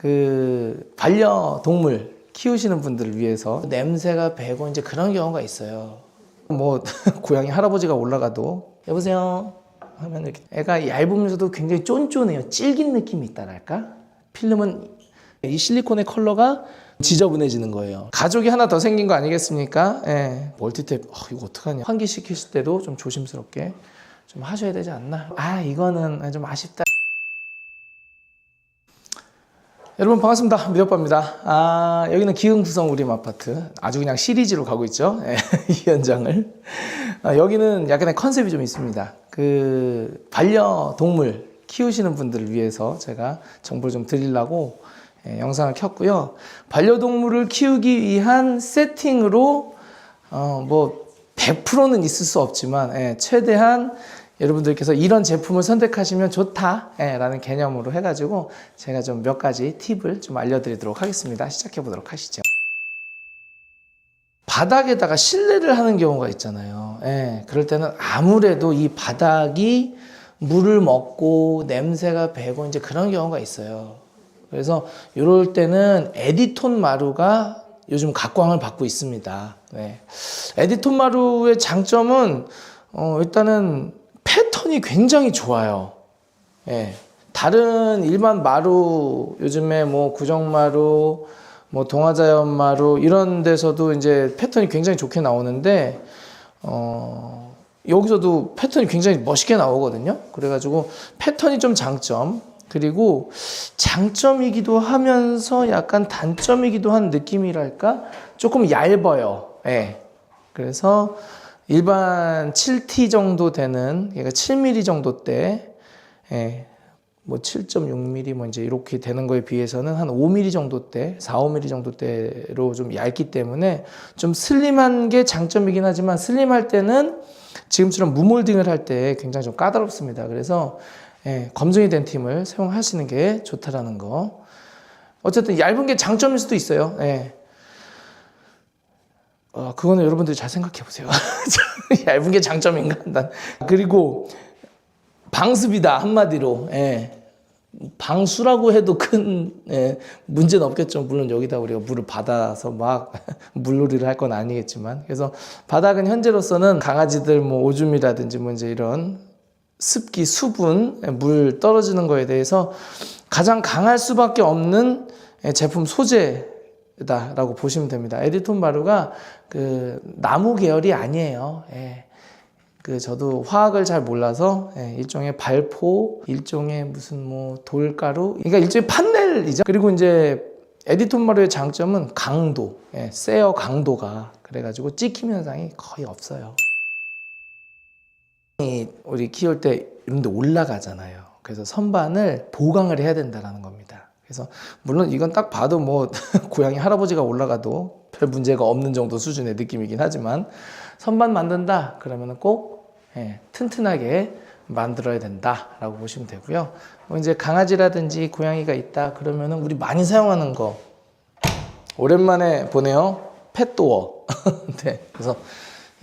그 반려동물 키우시는 분들을 위해서 냄새가 배고 이제 그런 경우가 있어요. 뭐 고양이 할아버지가 올라가도 여보세요 하면 이렇게 애가 얇으면서도 굉장히 쫀쫀해요. 질긴 느낌이 있다랄까. 필름은 이 실리콘의 컬러가 지저분해지는 거예요. 가족이 하나 더 생긴 거 아니겠습니까? 예. 멀티탭 이거 어떡하냐. 환기시키실 때도 좀 조심스럽게 좀 하셔야 되지 않나. 이거는 좀 아쉽다. 여러분 반갑습니다. 미오빠입니다. 여기는 기흥구성 우림 아파트. 아주 그냥 시리즈로 가고 있죠. 이 현장을. 여기는 약간의 컨셉이 좀 있습니다. 그 반려동물 키우시는 분들을 위해서 제가 정보를 좀 드리려고 영상을 켰고요. 반려동물을 키우기 위한 세팅으로 뭐 100%는 있을 수 없지만 최대한 여러분들께서 이런 제품을 선택하시면 좋다라는 개념으로 해가지고 제가 좀 몇 가지 팁을 좀 알려드리도록 하겠습니다. 시작해 보도록 하시죠. 바닥에다가 실내를 하는 경우가 있잖아요. 그럴 때는 아무래도 이 바닥이 물을 먹고 냄새가 배고 이제 그런 경우가 있어요. 그래서 이럴 때는 에디톤 마루가 요즘 각광을 받고 있습니다. 에디톤 마루의 장점은 일단은 패턴이 굉장히 좋아요. 다른 일반 마루, 요즘에 뭐 구정마루, 뭐 동화자연마루 이런 데서도 이제 패턴이 굉장히 좋게 나오는데 여기서도 패턴이 굉장히 멋있게 나오거든요. 그래가지고 패턴이 좀 장점, 그리고 장점이기도 하면서 약간 단점이기도 한 느낌이랄까? 조금 얇아요. 그래서 일반 7T 정도 되는, 얘가 7mm 정도 대, 뭐 7.6mm 뭐 이제 이렇게 되는 거에 비해서는 한 5mm 정도 대, 4, 5mm 정도 대로 좀 얇기 때문에 좀 슬림한 게 장점이긴 하지만 슬림할 때는 지금처럼 무몰딩을 할 때 굉장히 좀 까다롭습니다. 그래서 검증이 된 팀을 사용하시는 게 좋다라는 거. 어쨌든 얇은 게 장점일 수도 있어요. 그거는 여러분들이 잘 생각해 보세요. 얇은 게 장점인가? 그리고 방수비다 한마디로. 방수라고 해도 큰 문제는 없겠죠. 물론 여기다 우리가 물을 받아서 막 물놀이를 할 건 아니겠지만, 그래서 바닥은 현재로서는 강아지들 뭐 오줌이라든지 뭐 이제 이런 습기, 수분, 물 떨어지는 거에 대해서 가장 강할 수밖에 없는 제품 소재다라고 보시면 됩니다. 에디톤 마루가 그 나무 계열이 아니에요. 그 저도 화학을 잘 몰라서 일종의 발포, 일종의 무슨 뭐 돌가루, 그러니까 일종의 판넬이죠. 그리고 이제 에디톤 마루의 장점은 강도, 세어 강도가 그래가지고 찍힘 현상이 거의 없어요. 우리 키울 때 이런 데 올라가잖아요. 그래서 선반을 보강을 해야 된다는 겁니다. 그래서 물론 이건 딱 봐도 뭐 고양이 할아버지가 올라가도 별 문제가 없는 정도 수준의 느낌이긴 하지만 선반 만든다 그러면 꼭 튼튼하게 만들어야 된다라고 보시면 되고요. 이제 강아지라든지 고양이가 있다 그러면은 우리 많이 사용하는 거 오랜만에 보네요. 펫도어. 네. 그래서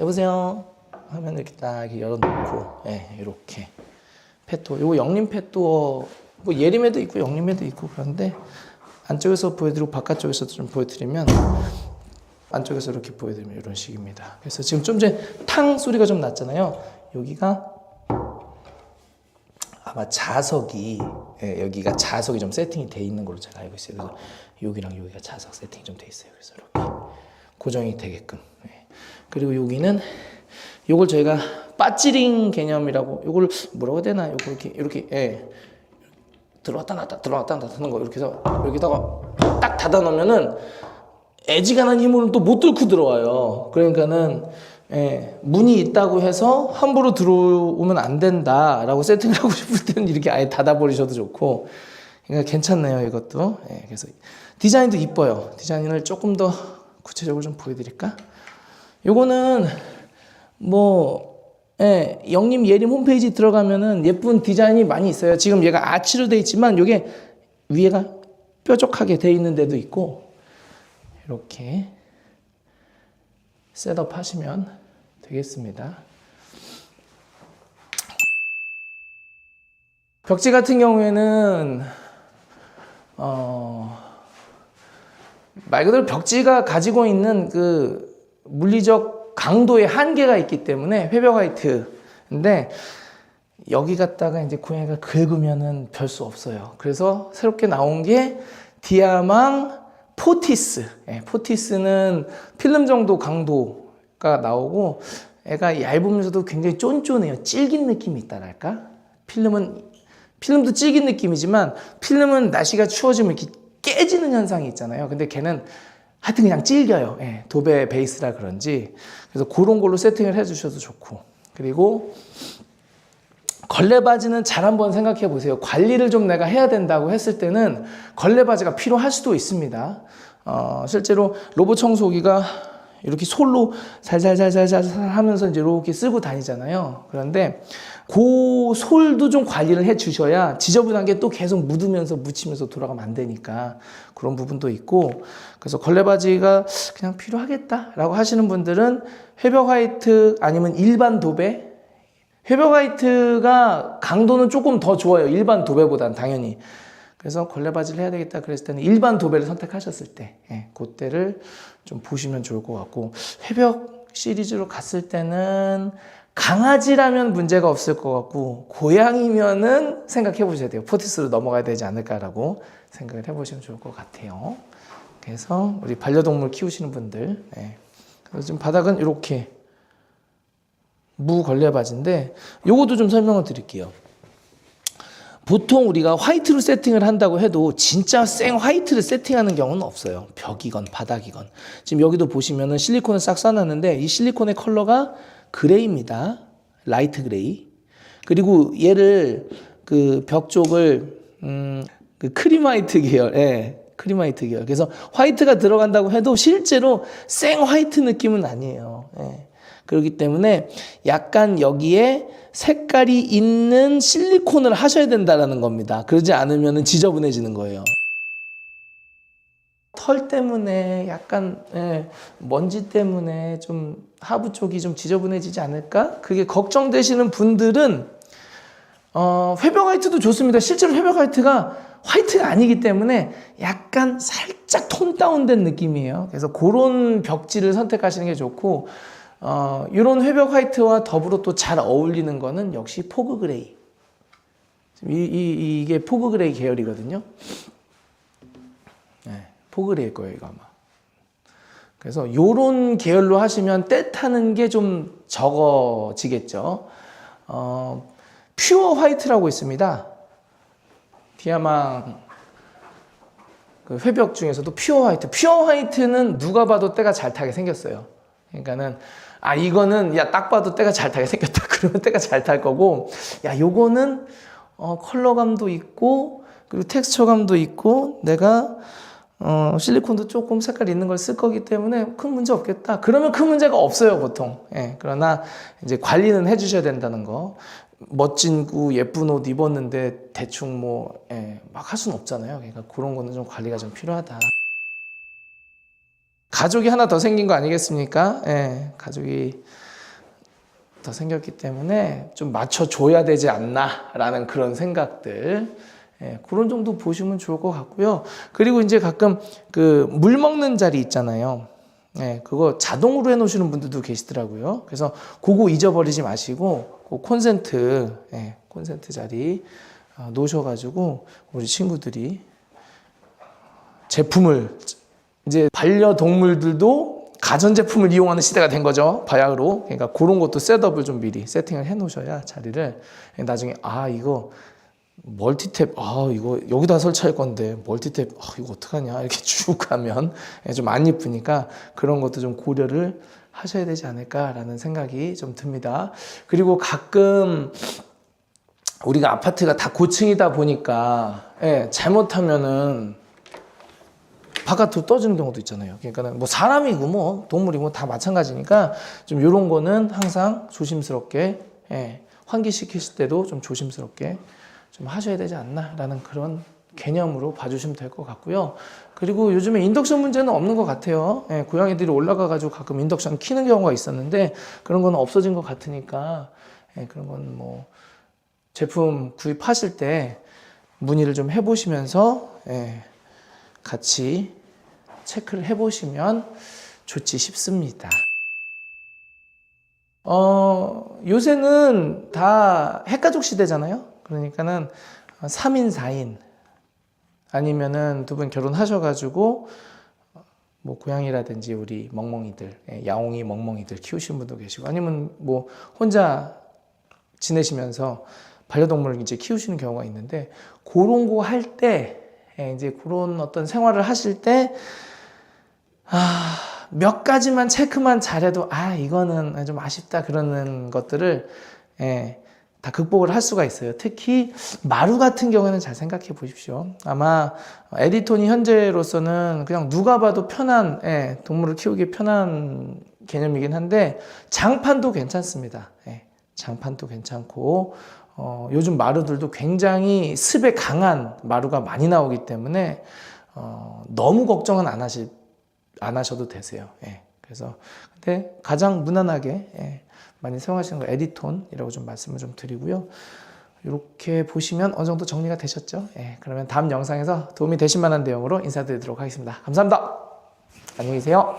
여보세요 하면 이렇게 딱 이렇게 열어놓고 이렇게 펫도어. 요거 영림 펫도어 뭐 예림에도 있고 영림에도 있고 그런데 안쪽에서 보여드리고 바깥쪽에서도 좀 보여드리면 안쪽에서 이렇게 보여드리면 이런 식입니다. 그래서 지금 좀 전에 탕 소리가 좀 났잖아요. 여기가 아마 자석이 여기가 자석이 좀 세팅이 돼 있는 걸로 제가 알고 있어요. 그래서 여기랑 여기가 자석 세팅이 좀 돼 있어요. 그래서 이렇게 고정이 되게끔. 그리고 여기는 요걸 저희가 빠찌링 개념이라고, 요걸 뭐라고 해야 되나? 요걸 이렇게 들어왔다 놨다 들어왔다 놨다 하는 거 이렇게 해서 여기다가 딱 닫아 놓으면은 애지간한 힘으로는 또 못 뚫고 들어와요. 그러니까는 문이 있다고 해서 함부로 들어오면 안 된다라고 세팅을 하고 싶을 때는 이렇게 아예 닫아버리셔도 좋고, 그러니까 괜찮네요 이것도. 그래서 디자인도 이뻐요. 디자인을 조금 더 구체적으로 좀 보여드릴까? 요거는 뭐 영림 예림 홈페이지 들어가면은 예쁜 디자인이 많이 있어요. 지금 얘가 아치로 되어 있지만 요게 위에가 뾰족하게 되어 있는 데도 있고, 이렇게 셋업 하시면 되겠습니다. 벽지 같은 경우에는 말 그대로 벽지가 가지고 있는 그 물리적 강도의 한계가 있기 때문에 회벽 화이트인데 여기 갖다가 이제 고양이가 긁으면은 별 수 없어요. 그래서 새롭게 나온 게 디아망 포티스. 포티스는 필름 정도 강도가 나오고 애가 얇으면서도 굉장히 쫀쫀해요. 질긴 느낌이 있다랄까? 필름도 질긴 느낌이지만 필름은 날씨가 추워지면 이렇게 깨지는 현상이 있잖아요. 근데 걔는 하여튼 그냥 질겨요. 도배 베이스라 그런지. 그래서 그런 걸로 세팅을 해주셔도 좋고. 그리고 걸레 바지는 잘 한번 생각해 보세요. 관리를 좀 내가 해야 된다고 했을 때는 걸레 바지가 필요할 수도 있습니다. 실제로 로봇 청소기가 이렇게 솔로 살살살살살 하면서 이제 이렇게 쓰고 다니잖아요. 그런데 그 솔도 좀 관리를 해 주셔야 지저분한 게 또 계속 묻으면서 묻히면서 돌아가면 안 되니까 그런 부분도 있고, 그래서 걸레 바지가 그냥 필요하겠다라고 하시는 분들은 회벽 화이트 아니면 일반 도배. 회벽 화이트가 강도는 조금 더 좋아요. 일반 도배보다는 당연히. 그래서 걸레 바지를 해야 되겠다 그랬을 때는 일반 도배를 선택하셨을 때 그때를 좀 보시면 좋을 것 같고, 회벽 시리즈로 갔을 때는 강아지라면 문제가 없을 것 같고 고양이면은 생각해 보셔야 돼요. 포티스로 넘어가야 되지 않을까라고 생각을 해보시면 좋을 것 같아요. 그래서 우리 반려동물 키우시는 분들, 그래서 지금 바닥은 이렇게 무 걸레 바지인데 요것도 좀 설명을 드릴게요. 보통 우리가 화이트로 세팅을 한다고 해도 진짜 생 화이트를 세팅하는 경우는 없어요. 벽이건 바닥이건. 지금 여기도 보시면은 실리콘을 싹 써놨는데 이 실리콘의 컬러가 그레이입니다. 라이트 그레이. 그리고 얘를 그 벽 쪽을 그 크림 화이트 계열, 크림 화이트 계열. 그래서 화이트가 들어간다고 해도 실제로 생 화이트 느낌은 아니에요. 그렇기 때문에 약간 여기에 색깔이 있는 실리콘을 하셔야 된다는 겁니다. 그러지 않으면 지저분해지는 거예요. 털 때문에 약간 먼지 때문에 좀 하부 쪽이 좀 지저분해지지 않을까? 그게 걱정되시는 분들은 회벽 화이트도 좋습니다. 실제로 회벽 화이트가 화이트가 아니기 때문에 약간 살짝 톤 다운된 느낌이에요. 그래서 그런 벽지를 선택하시는 게 좋고, 이런 회벽 화이트와 더불어 또 잘 어울리는 거는 역시 포그 그레이. 이게 포그 그레이 계열이거든요. 포그 그레이일 거예요, 이거 아마. 그래서 이런 계열로 하시면 때 타는 게 좀 적어지겠죠. 퓨어 화이트라고 있습니다. 디아망 그 회벽 중에서도 퓨어 화이트. 퓨어 화이트는 누가 봐도 때가 잘 타게 생겼어요. 그러니까는 이거는 딱 봐도 때가 잘 타게 생겼다. 그러면 때가 잘 탈 거고, 요거는 컬러감도 있고 그리고 텍스처감도 있고 내가 실리콘도 조금 색깔 있는 걸 쓸 거기 때문에 큰 문제 없겠다. 그러면 큰 문제가 없어요, 보통. 그러나 이제 관리는 해주셔야 된다는 거. 멋진 예쁜 옷 입었는데 대충 막 할 수는 없잖아요. 그러니까 그런 거는 좀 관리가 좀 필요하다. 가족이 하나 더 생긴 거 아니겠습니까? 가족이 더 생겼기 때문에 좀 맞춰줘야 되지 않나라는 그런 생각들. 그런 정도 보시면 좋을 것 같고요. 그리고 이제 가끔 그 물 먹는 자리 있잖아요. 그거 자동으로 해놓으시는 분들도 계시더라고요. 그래서 그거 잊어버리지 마시고 그 콘센트 자리 놓으셔가지고 우리 친구들이 제품을, 이제 반려동물들도 가전제품을 이용하는 시대가 된 거죠. 바야흐로. 그러니까 그런 것도 셋업을 좀 미리 세팅을 해 놓으셔야 자리를 나중에 이거 멀티탭 이거 여기다 설치할 건데 멀티탭 이거 어떡하냐 이렇게 쭉 가면 좀 안 예쁘니까 그런 것도 좀 고려를 하셔야 되지 않을까라는 생각이 좀 듭니다. 그리고 가끔 우리가 아파트가 다 고층이다 보니까 잘못하면은 바깥으로 떠지는 경우도 있잖아요. 그러니까는 사람이고 동물이고 다 마찬가지니까 좀 이런 거는 항상 조심스럽게 환기시키실 때도 좀 조심스럽게 좀 하셔야 되지 않나라는 그런 개념으로 봐주시면 될 것 같고요. 그리고 요즘에 인덕션 문제는 없는 것 같아요. 고양이들이 올라가가지고 가끔 인덕션 키는 경우가 있었는데 그런 건 없어진 것 같으니까 그런 건 제품 구입하실 때 문의를 좀 해보시면서 같이 체크를 해보시면 좋지 싶습니다. 요새는 다 핵가족 시대잖아요. 그러니까는 3인, 4인 아니면은 두 분 결혼하셔가지고 뭐 고양이라든지 우리 멍멍이들, 야옹이 멍멍이들 키우시는 분도 계시고 아니면 뭐 혼자 지내시면서 반려동물을 이제 키우시는 경우가 있는데 그런 거 할 때 이제 그런 어떤 생활을 하실 때 몇 가지만 체크만 잘해도 이거는 좀 아쉽다 그러는 것들을 다 극복을 할 수가 있어요. 특히 마루 같은 경우에는 잘 생각해 보십시오. 아마 에디톤이 현재로서는 그냥 누가 봐도 편한 동물을 키우기 편한 개념이긴 한데 장판도 괜찮습니다. 장판도 괜찮고 요즘 마루들도 굉장히 습에 강한 마루가 많이 나오기 때문에 너무 걱정은 안 하셔도 되세요. 그래서 근데 가장 무난하게 많이 사용하시는 거 에디톤이라고 좀 말씀을 좀 드리고요. 이렇게 보시면 어느 정도 정리가 되셨죠? 그러면 다음 영상에서 도움이 되실 만한 내용으로 인사드리도록 하겠습니다. 감사합니다. 안녕히 계세요.